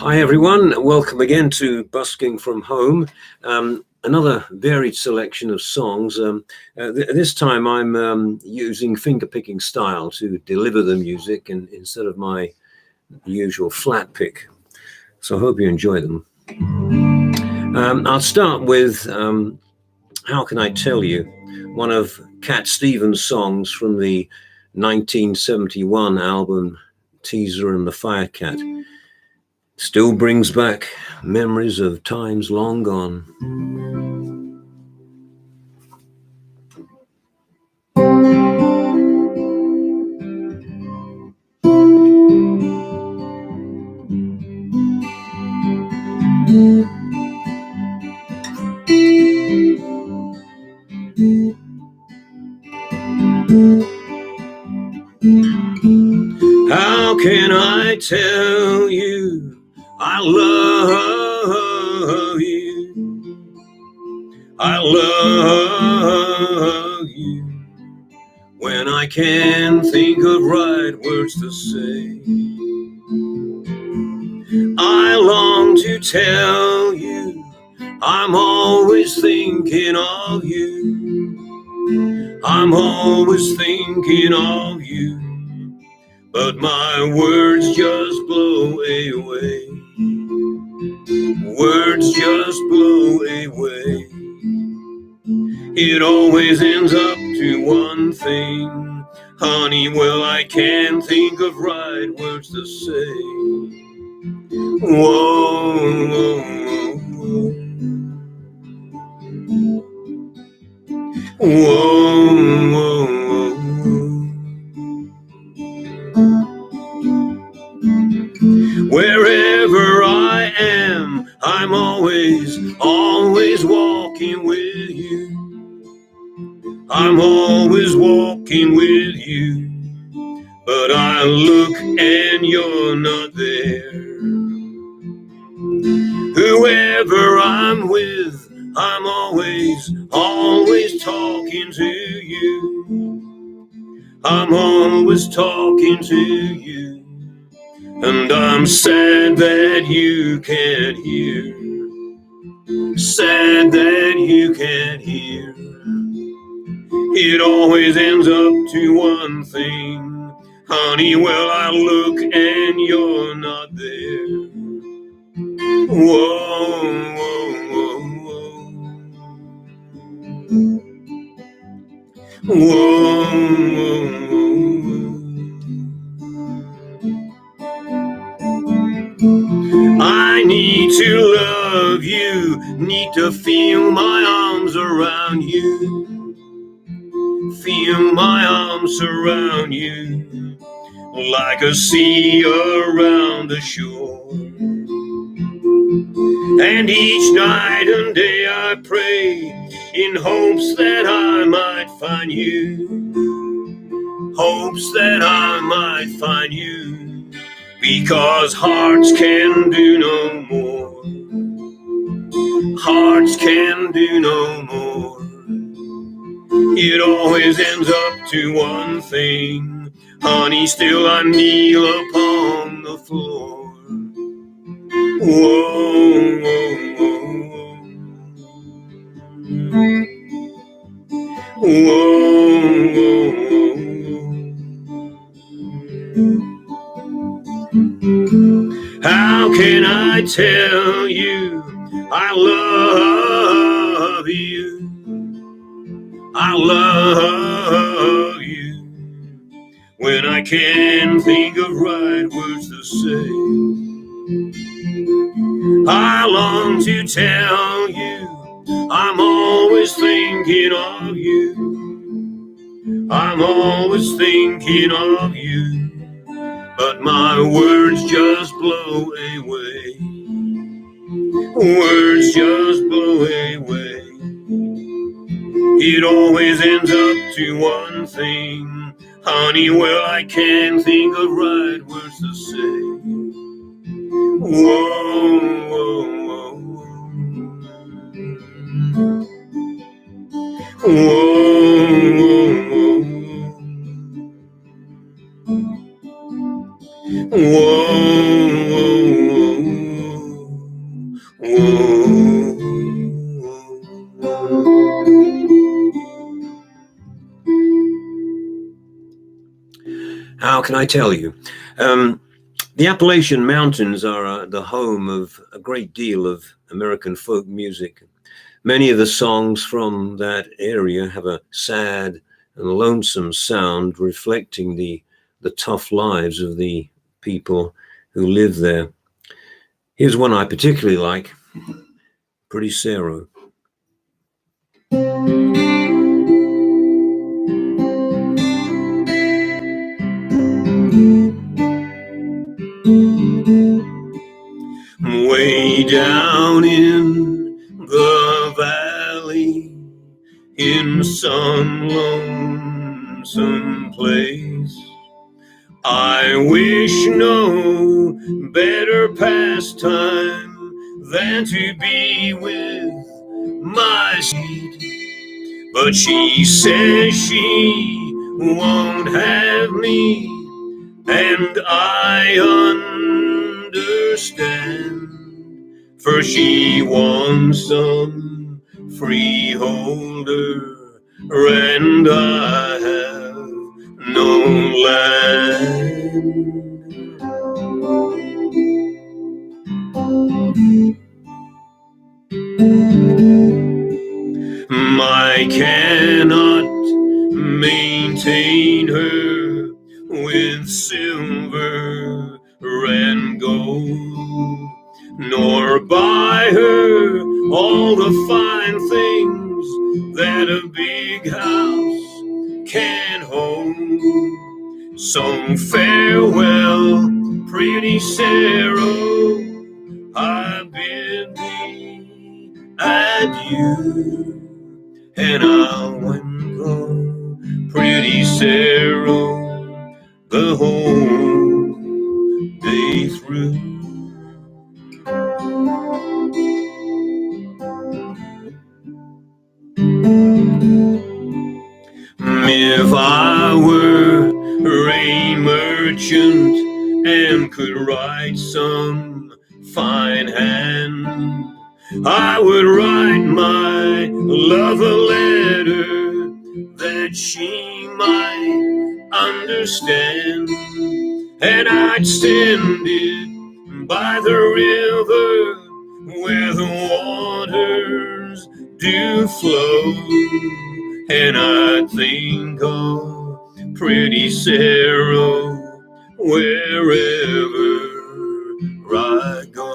Hi everyone, welcome again to Busking from Home. Another varied selection of songs. This time I'm using finger-picking style to deliver the music instead of my usual flat pick. So I hope you enjoy them. I'll start with How Can I Tell You, one of Cat Stevens' songs from the 1971 album Teaser and the Firecat. Still brings back memories of times long gone. How can I tell you I love you? I love you when I can't think of right words to say. I long to tell you I'm always thinking of you. I'm always thinking of you, but my words just blow away. Words just blow away. It always ends up to one thing, honey, well, I can't think of right words to say. Whoa, whoa, whoa, whoa, whoa, whoa. Wherever I am, I'm always walking with you. I'm always walking with you, but I look and you're not there. Whoever I'm with, I'm always talking to you. I'm always talking to you, and I'm sad that you can't hear. Sad that you can't hear. It always ends up to one thing, honey, well, I look and you're not there. Whoa, whoa, whoa, whoa. Whoa, whoa, whoa. I need to love you, need to feel my arms around you. Feel my arms around you, like a sea around the shore. And each night and day I pray in hopes that I might find you. Hopes that I might find you, because hearts can do no more. Hearts can do no more. It always ends up to one thing, honey, still I kneel upon the floor. Whoa, whoa, whoa, whoa, whoa. How can I tell you I love you? I love you when I can't think of right words to say. I long to tell you I'm always thinking of you. I'm always thinking of you, but my words just blow away. Words just blow away. It always ends up to one thing, honey, well, I can't think of right words to say. Whoa, whoa, whoa, whoa, whoa, whoa, whoa, can I tell you? The Appalachian Mountains are the home of a great deal of American folk music. Many of the songs from that area have a sad and lonesome sound, reflecting the tough lives of the people who live there. Here's one I particularly like, Pretty Sarah. Way down in the valley, in some lonesome place, I wish no better pastime than to be with my seed. But she says she won't have me, and I understand, for she wants some freeholder, and I have no land. I cannot maintain her with silver and gold, nor buy her all the fine things that a big house can hold. So farewell, pretty Sarah, I bid thee adieu, and I'll go, pretty Sarah, the whole day through. If I were a merchant and could write some fine hand, I would write my love a letter that she might understand, and I'd send it by the river where the waters do flow, and I'd think of pretty Sarah wherever I go.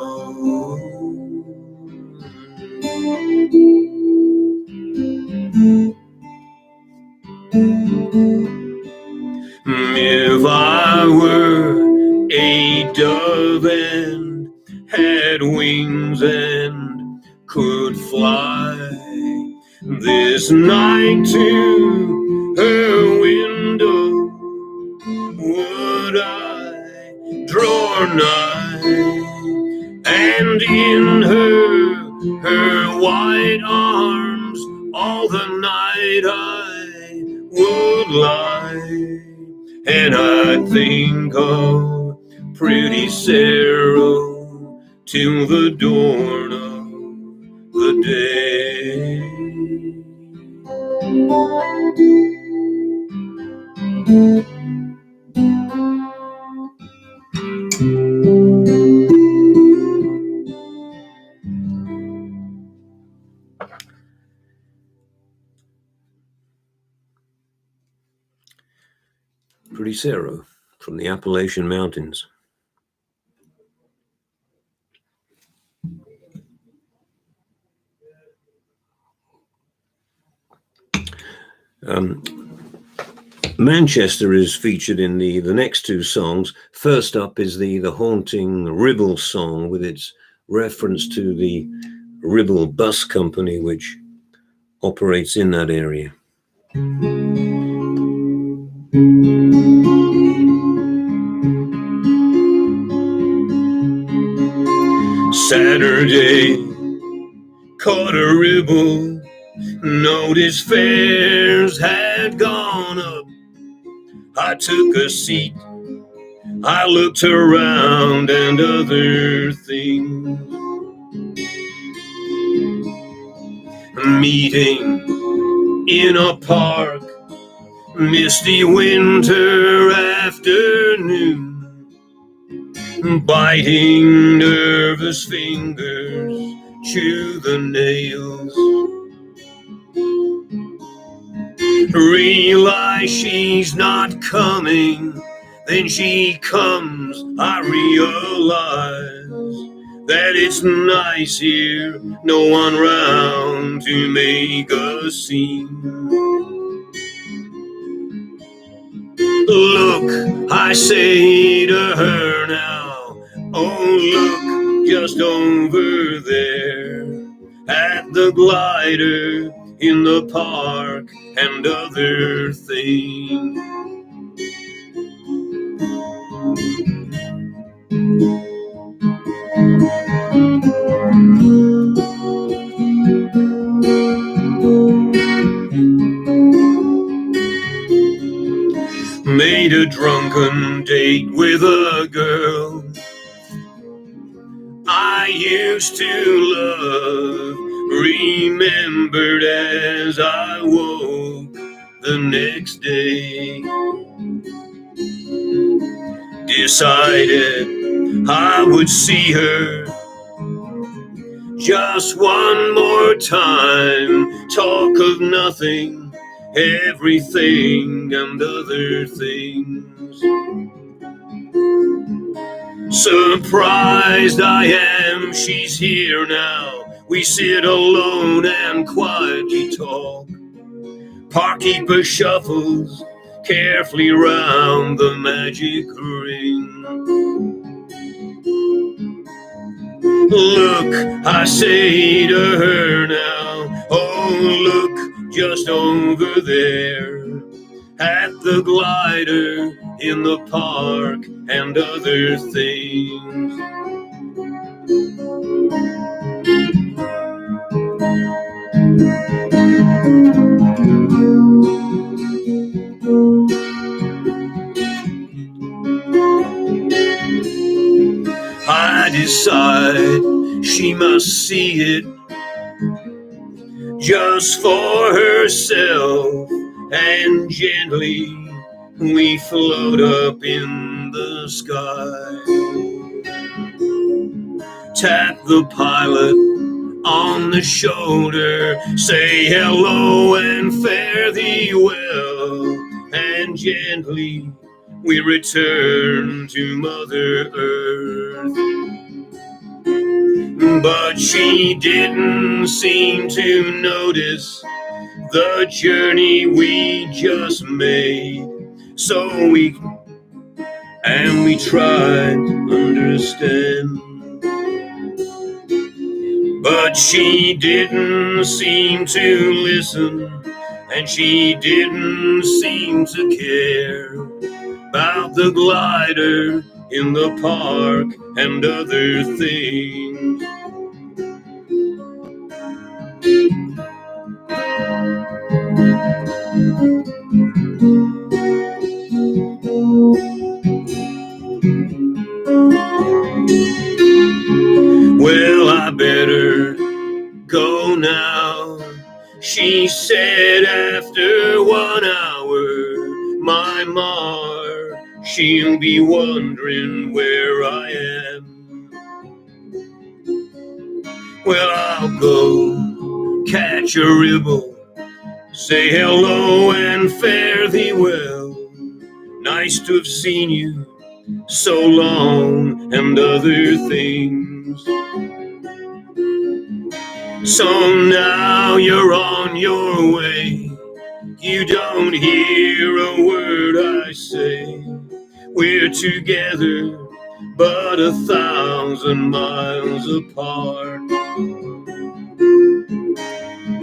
If I were a dove and had wings and could fly this night to her window, would I draw nigh, and in her white arms all the night I would lie, and I'd think of pretty Sarah till the dawn of the day. Pretty Sarah from the Appalachian Mountains. Manchester is featured in the next two songs. First up is the haunting Ribble song with its reference to the Ribble Bus Company, which operates in that area. Saturday, caught a Ribble, noticed fares had gone up. I took a seat, I looked around and other things. Meeting in a park Misty winter afternoon, biting nervous fingers chew the nails. Realize she's not coming, then she comes. I realize that it's nice here, no one round to make a scene. Look, I say to her now, oh look, just over there at the glider in the park and other things. Made a drunken date with a girl I used to love, remembered as I woke the next day. Decided I would see her just one more time, talk of nothing, everything and other things. Surprised I am, she's here now. We sit alone and quietly talk. Parkkeeper shuffles carefully round the magic ring. Look, I say to her now, oh look, just over there at the glider in the park and other things. I decide she must see it just for herself, and gently we float up in the sky. Tap the pilot on the shoulder, say hello and fare thee well, and gently we return to Mother Earth. But she didn't seem to notice the journey we just made, so we tried to understand. But she didn't seem to listen, and she didn't seem to care about the glider in the park and other things. Well, I better go now, she said after 1 hour. My Mar, she'll be wondering where I am. Well, I'll go catch a ribble, say hello and fare thee well. Nice to have seen you so long and other things. So now you're on your way, you don't hear a word I say. We're together but 1,000 miles apart.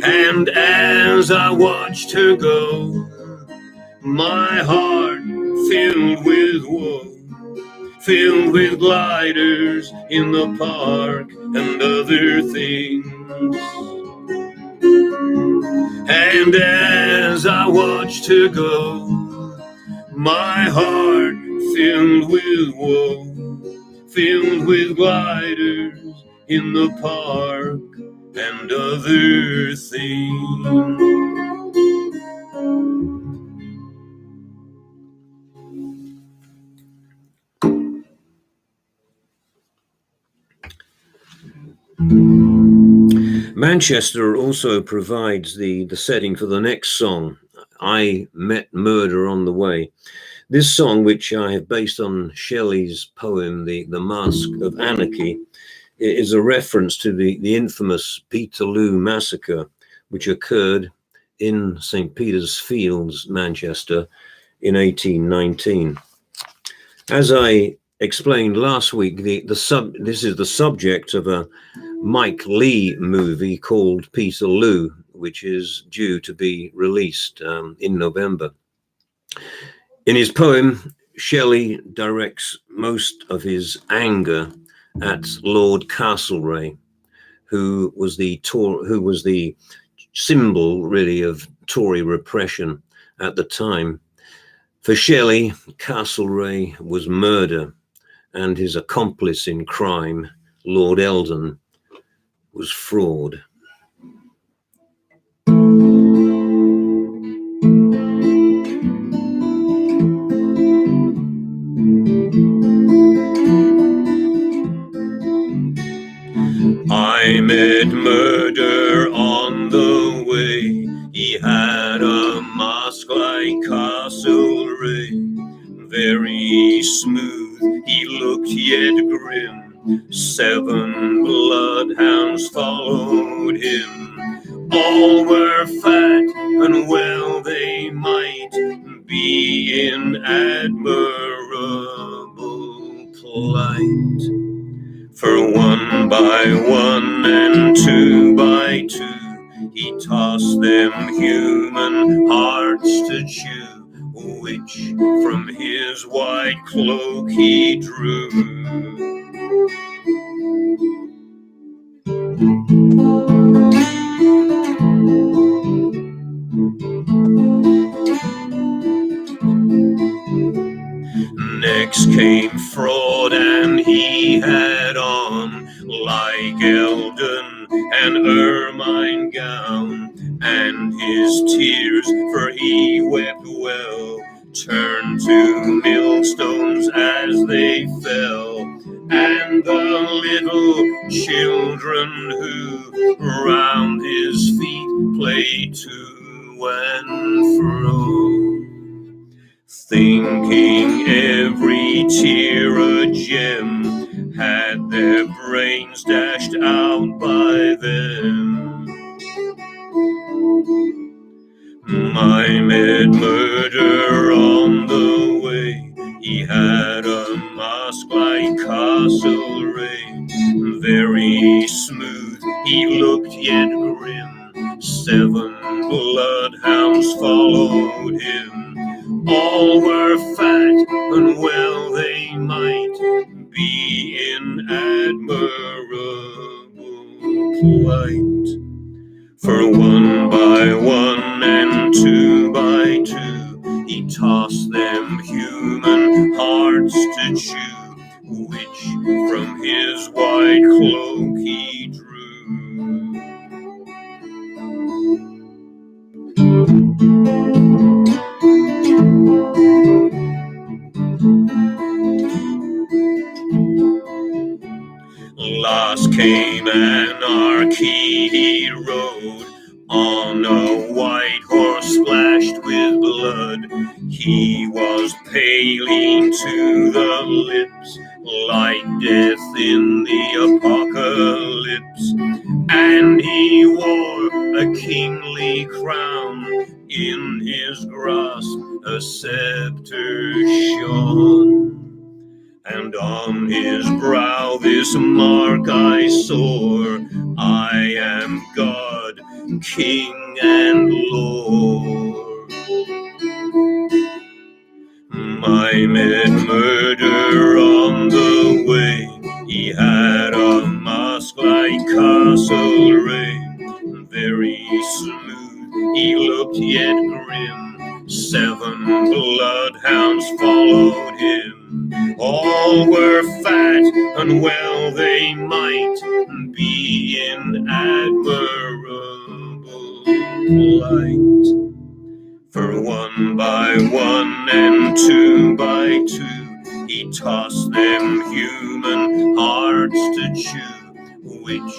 And as I watched her go, my heart filled with woe, filled with gliders in the park and other things. And as I watched her go, my heart filled with woe, filled with gliders in the park and other things. Manchester also provides the setting for the next song, I Met Murder on the Way. This song, which I have based on Shelley's poem, The Mask of Anarchy, is a reference to the infamous Peterloo massacre, which occurred in St. Peter's Fields, Manchester, in 1819. As I explained last week, this is the subject of a Mike Leigh movie called Peterloo, which is due to be released in November. In his poem, Shelley directs most of his anger at Lord Castlereagh, who was the symbol, really, of Tory repression at the time. For Shelley, Castlereagh was murder, and his accomplice in crime, Lord Eldon, was fraud. I met murder on the way. He had a mask like Castlereagh, very smooth, he looked yet grim. 7 bloodhounds followed him. All were fat and well they might be, in admirable plight. For 1 by 1 and 2 by 2, he tossed them human hearts to chew, which from his white cloak he drew. Next came fraud, and he had on, like Eldon, an ermine gown, and his tears, for he wept well, turned to millstones as they fell, and the little children who round his feet played to and fro, thinking every tear a gem, had their brains dashed out by them. I met murder on the way. He had a mask like Castlereagh, very smooth, he looked yet grim. 7 bloodhounds followed him. All were fat and well they might be, in admirable plight. For 1 by 1 and 2 by 2, he tossed them human hearts to chew, which from his white cloak he drew. Last came anarchy, he rode on a white horse splashed with blood. He was paling to the lips, like death in the apocalypse, and he wore a kingly crown, in his grasp a scepter shone. And on his brow this mark I saw, I am God, King and Lord. I met murder on the way. He had a mask like Castlereagh, very smooth, he looked yet grim. 7 bloodhounds followed him. All were fat and well they might be, in admirable plight. For 1 by 1 and 2 by 2, he tossed them human hearts to chew, which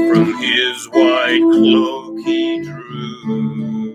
from his white cloak he drew.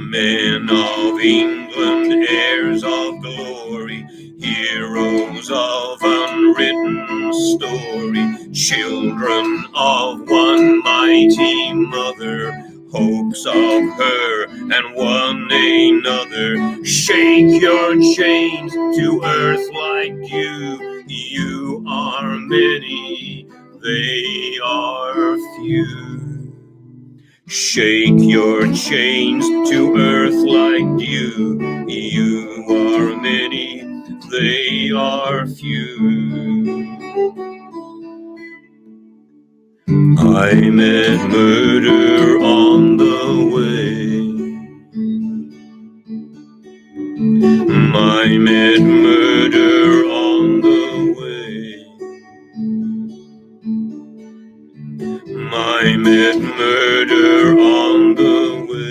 Men of England, heirs of glory, heroes of unwritten story, children of one mighty mother, hopes of her and one another, shake your chains to earth like dew. You are many, they are few. Shake your chains to earth like dew. You are many, they are few. I met murder on the way. I met murder on the way. I met murder on the way.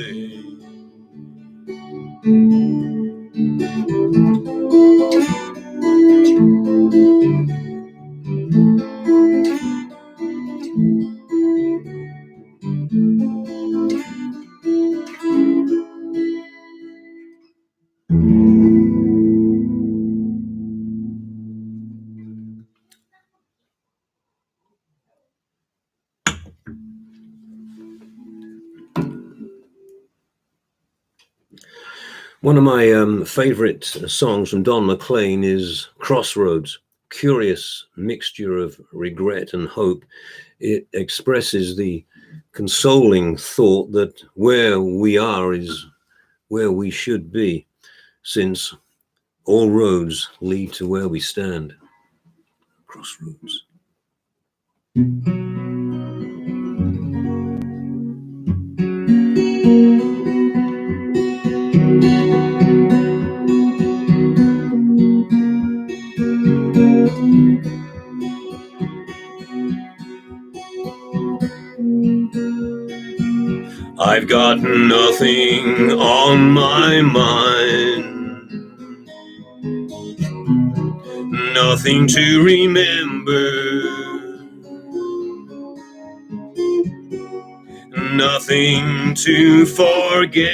One of my favorite songs from Don McLean is Crossroads. Curious mixture of regret and hope. It expresses the consoling thought that where we are is where we should be, since all roads lead to where we stand. Crossroads. I've got nothing on my mind, nothing to remember, nothing to forget.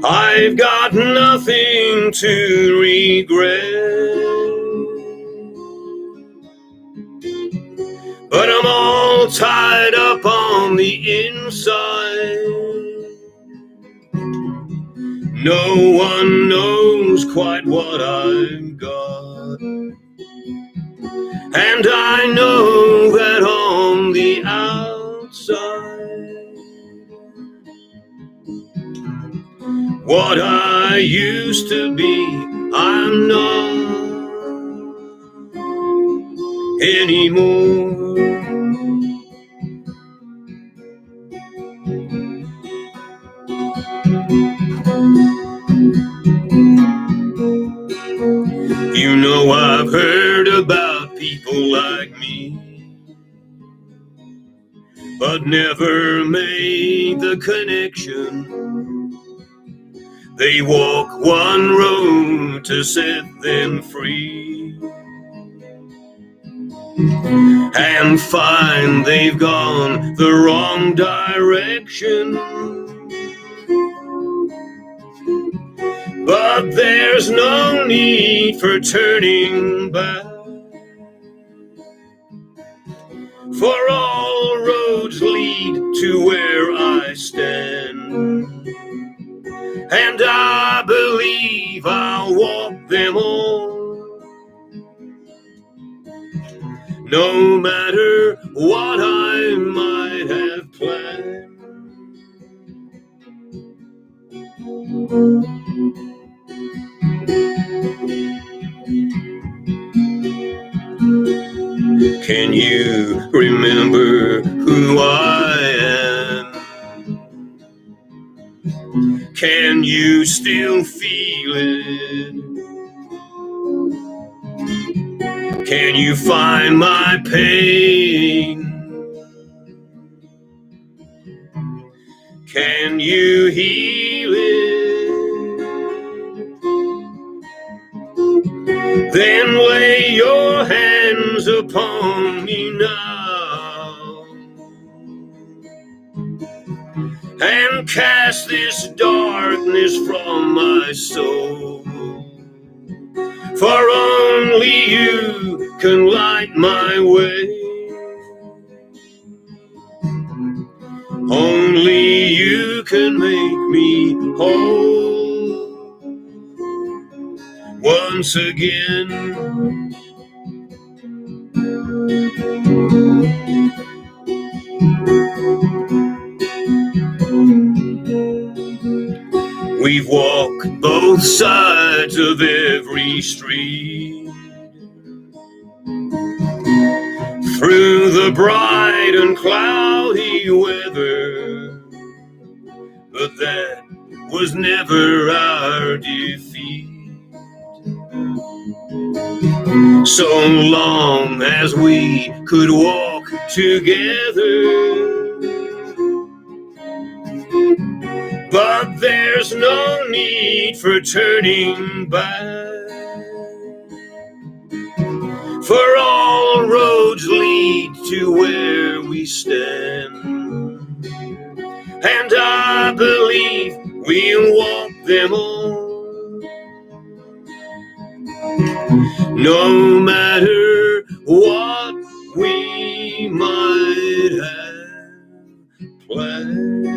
I've got nothing to regret, but I'm all tied up on the inside. No one knows quite what I've got, and I know that on the outside, what I used to be, I'm not anymore. You know, I've heard about people like me, but never made the connection. They walk one road to set them free, and find they've gone the wrong direction. But there's no need for turning back, for all roads lead to where I stand, and I believe I'll walk them all, no matter what I might have planned. Can you remember who I am? Can you still feel it? Can you find my pain? can you heal it? Then lay your hands upon me now and cast this darkness from my soul. For only you can light my way. Only you can make me whole once again. We've walked both sides of every street, through the bright and cloudy weather, but that was never our defeat. So long as we could walk together, but there's no need for turning back, for all roads lead to where we stand, and I believe we'll walk them all. No matter what we might have planned.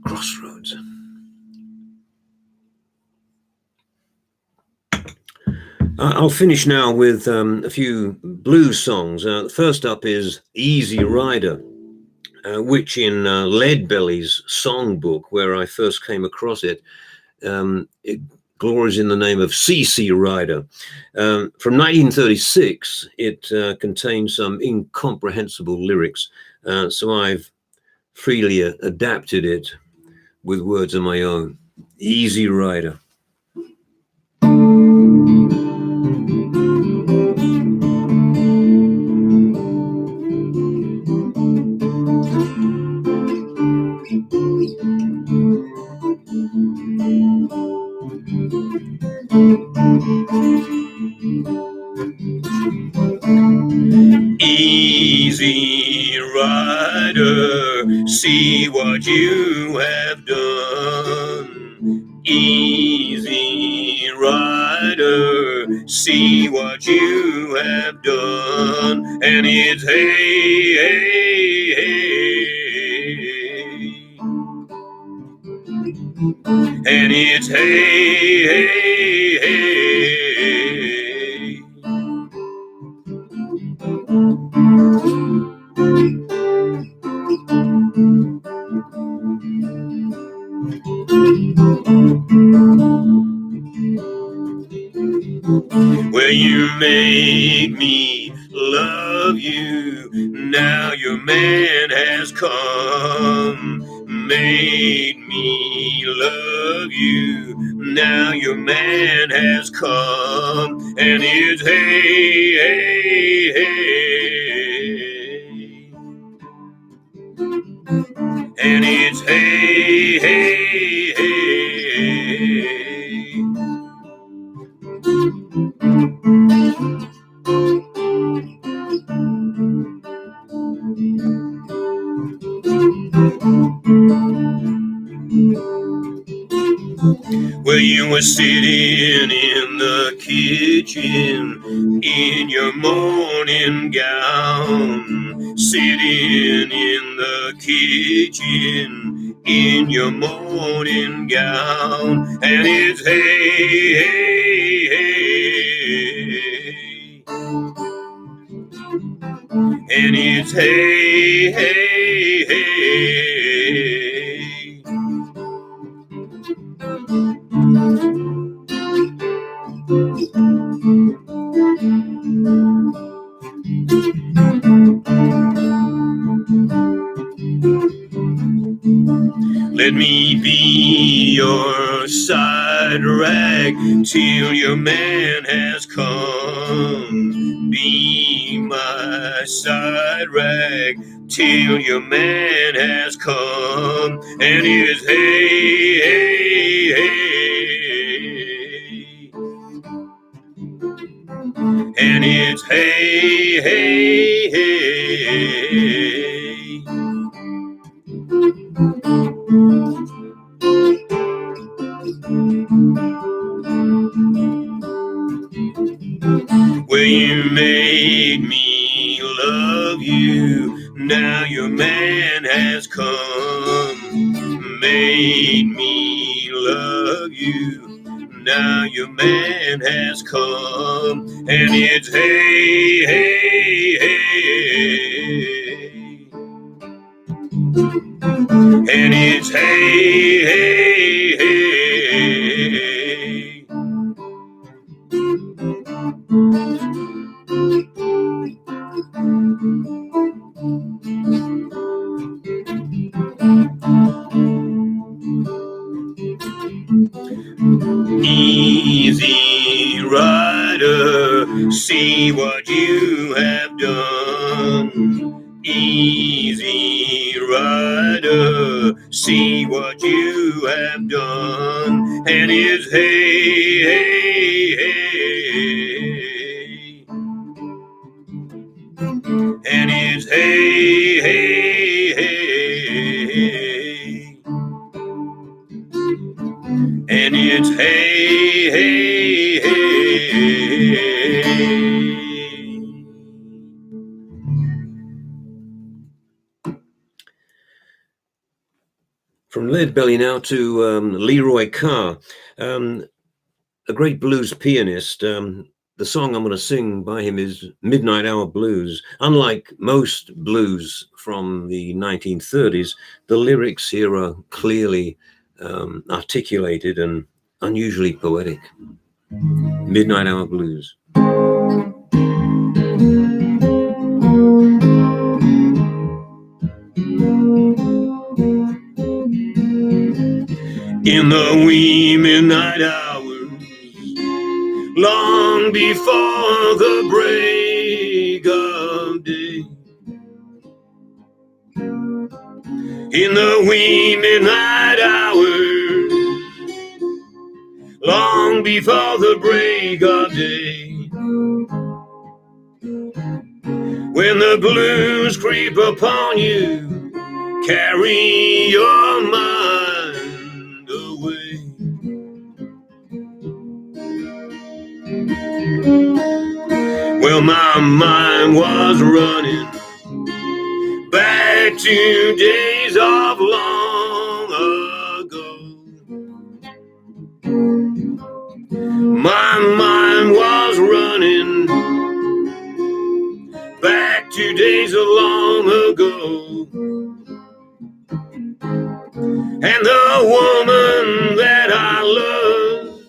Crossroads. I'll finish now with a few blues songs. First up is Easy Rider, which in Leadbelly's songbook, where I first came across it, it glories in the name of C.C. Rider. From 1936, it contains some incomprehensible lyrics, so I've freely adapted it with words of my own. Easy Rider. Easy Rider, see what you have done. Easy Rider, see what you have done. And it's hey, hey, hey. And it's hey, hey, hey. Well, you made me love you, now your man has come. Made me love you, now your man has come. And it's hey, hey, hey. And it's hey, hey, hey. Well, you were sitting in the kitchen in your morning gown, sitting in the kitchen in your morning gown, and it's hey, hey, hey, and it's hey, hey, hey. Let me be your side rag till your man has come. Be my side rag till your man has come. And it's hey, hey, hey. And it's hey, hey, hey. Well, you made me love you, now your man has come. Made me love you, now your man has come. And it's hey, hey, hey. And it's hey, hey, hey. Easy Rider, see what you have done. Easy Rider, see what you have done. And it's hey, hey, hey. And it's hey, hey, hey. And it's hey, hey, hey. From Lead Belly now to Leroy Carr, a great blues pianist. The song I'm going to sing by him is Midnight Hour Blues. Unlike most blues from the 1930s, the lyrics here are clearly articulated and unusually poetic. Midnight Hour Blues. In the wee midnight hours, long before the break of day, in the wee midnight hours, long before the break of day, when the blues creep upon you, carry your mind away. Well, my mind was running back to days of long ago. My mind was running back to days of long ago. And the woman that I love,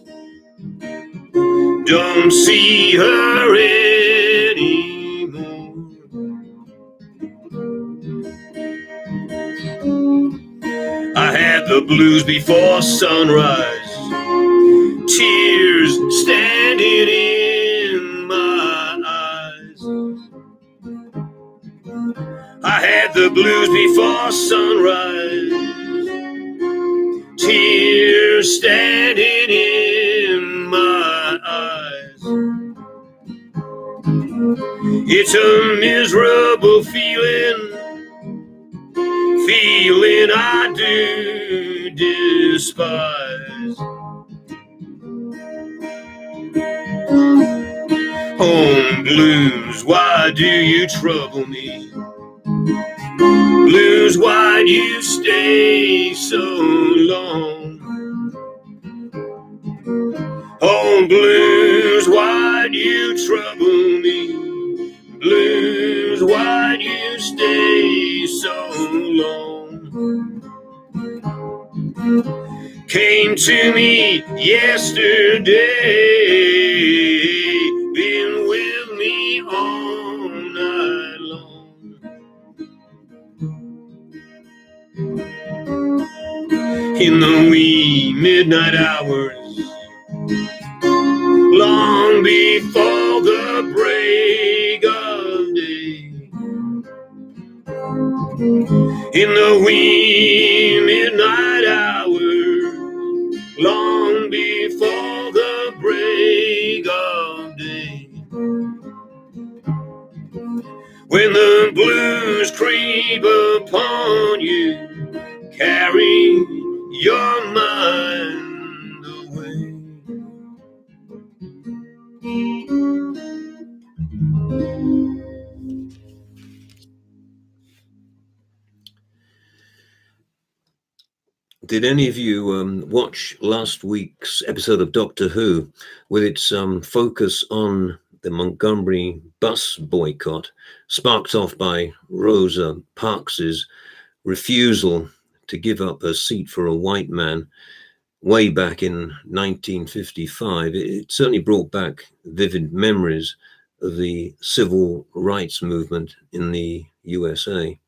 don't see her anymore. I had the blues before sunrise, tears standing in my eyes. I had the blues before sunrise, tears standing in my eyes. It's a miserable feeling I do despise. Home blues, why do you trouble me? Blues, why do you stay so long? Home blues, why do you trouble me? Blues, why do you stay so long? Came to me yesterday, been with me all night long. in the wee midnight hours, long before the break of day. In the wee midnight hours, long before the break of day. When the blues creep upon you, carry your mind away. Did any of you watch last week's episode of Doctor Who with its focus on the Montgomery bus boycott, sparked off by Rosa Parks's refusal to give up her seat for a white man way back in 1955? It certainly brought back vivid memories of the civil rights movement in the USA.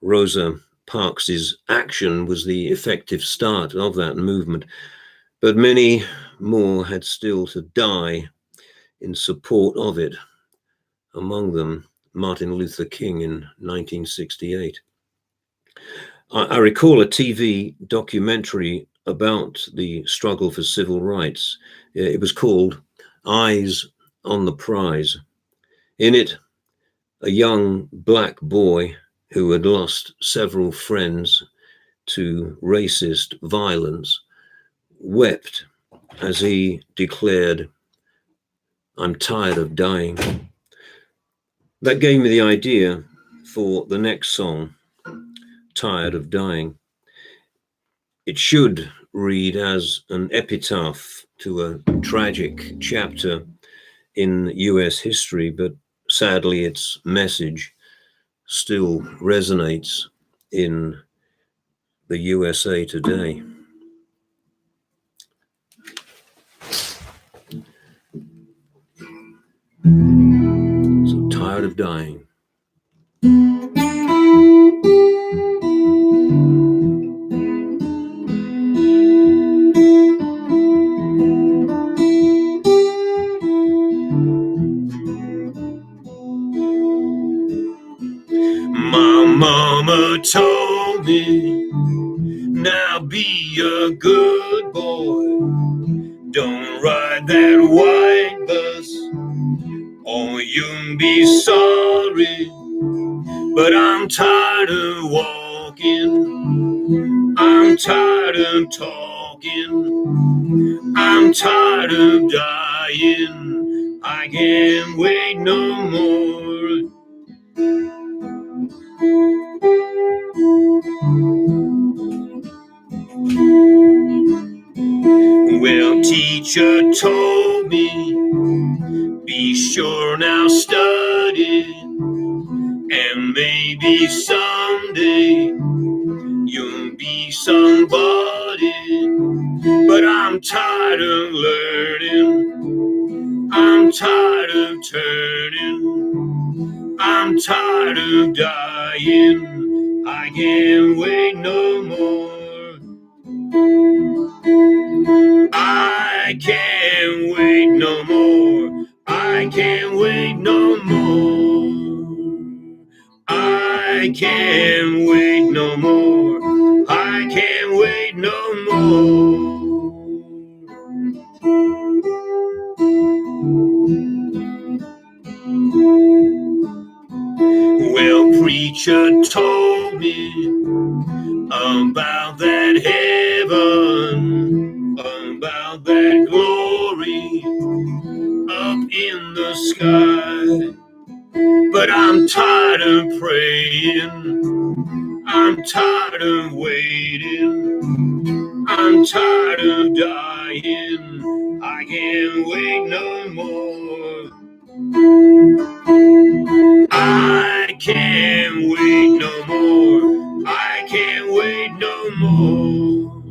Rosa Parks's action was the effective start of that movement, but many more had still to die in support of it, among them Martin Luther King in 1968. I recall a TV documentary about the struggle for civil rights. It was called Eyes on the Prize. In it, a young black boy who had lost several friends to racist violence wept as he declared, "I'm tired of dying." That gave me the idea for the next song, Tired of Dying. It should read as an epitaph to a tragic chapter in US history, but sadly its message still resonates in the USA today. So tired of dying. My mama told me, now be a good boy. Don't ride that white bus or you'll be sorry. But I'm tired of walking, I'm tired of talking, I'm tired of dying, I can't wait no more. Well, teacher told me, be sure now study, and maybe someday you'll be somebody. But I'm tired of learning, I'm tired of turning, I'm tired of dying, I can't wait no more. I can't wait no more, I can't wait no more, I can't wait no more, I can't wait no more. Well, preacher told me about that heaven, about that glory up in the sky. But I'm tired of praying, I'm tired of waiting, I'm tired of dying, I can't wait no more. I can't wait no more, I can't wait no more,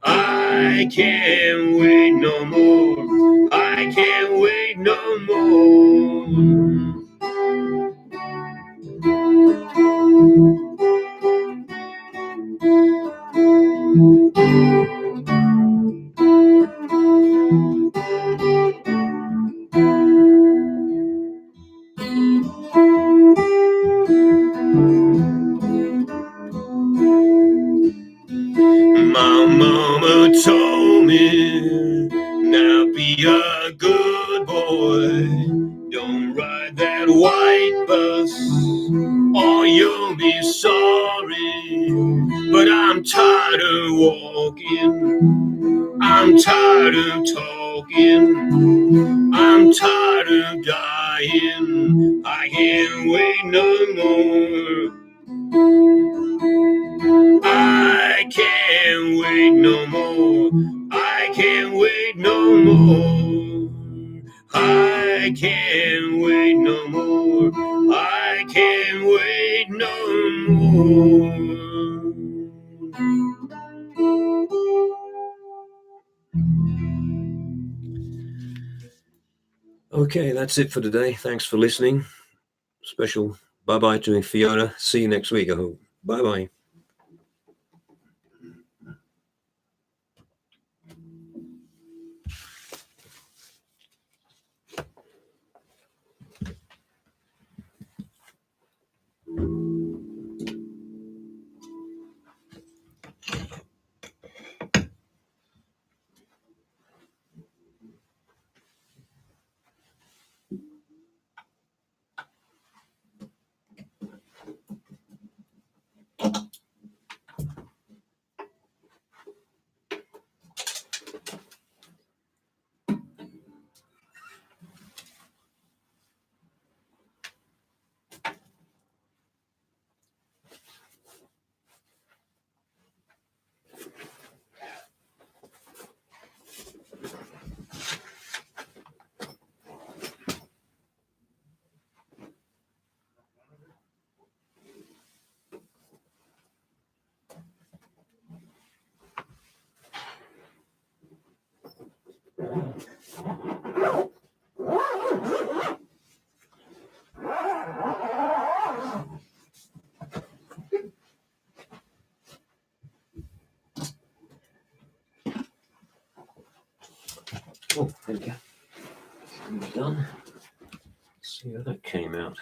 I can't wait no more, I can't wait no more. you'll be sorry. But I'm tired of walking, I'm tired of talking, I'm tired of dying. I can't wait no more. I can't wait no more. I can't wait no more. I can't wait no more. I can't wait no more. Okay, that's it for today. Thanks for listening. Special bye-bye to Fiona. See you next week, I hope. Bye-bye. Oh, there we go. Done. Let's see how that came out.